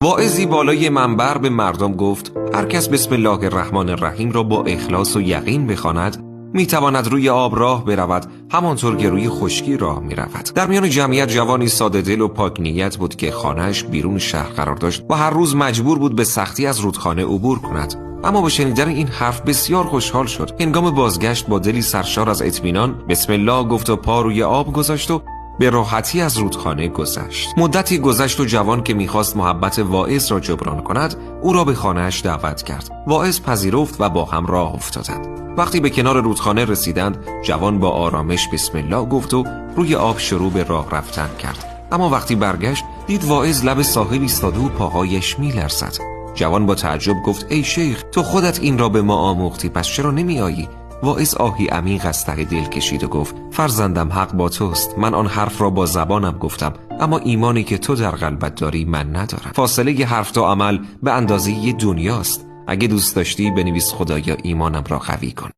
واعظی بالای منبر به مردم گفت هر کس بسم الله الرحمن الرحیم را با اخلاص و یقین بخواند میتواند روی آب راه برود همانطور که روی خشکی راه میرود. در میان جمعیت جوانی ساده دل و پاک نیت بود که خانه‌اش بیرون شهر قرار داشت و هر روز مجبور بود به سختی از رودخانه عبور کند. اما با شنیدن این حرف بسیار خوشحال شد. هنگام بازگشت با دلی سرشار از اطمینان بسم الله گفت و پا روی آب گذاشت و به راحتی از رودخانه گذشت. مدتی گذشت و جوان که میخواست محبت واعظ را جبران کند او را به خانه‌اش دعوت کرد. واعظ پذیرفت و با هم راه افتادند. وقتی به کنار رودخانه رسیدند جوان با آرامش بسم الله گفت و روی آب شروع به راه رفتن کرد. اما وقتی برگشت دید واعظ لب ساحل ایستاده و پاهایش میلرزد. جوان با تعجب گفت ای شیخ تو خودت این را به ما آموختی پس چرا نمیآیی؟ واعظ آهی عمیق از ته دل کشید و گفت فرزندم حق با توست. من آن حرف را با زبانم گفتم اما ایمانی که تو در قلبت داری من ندارم. فاصله ی حرف تا عمل به اندازه ی دنیاست. اگه دوست داشتی بنویس خدایا ایمانم را قوی کن.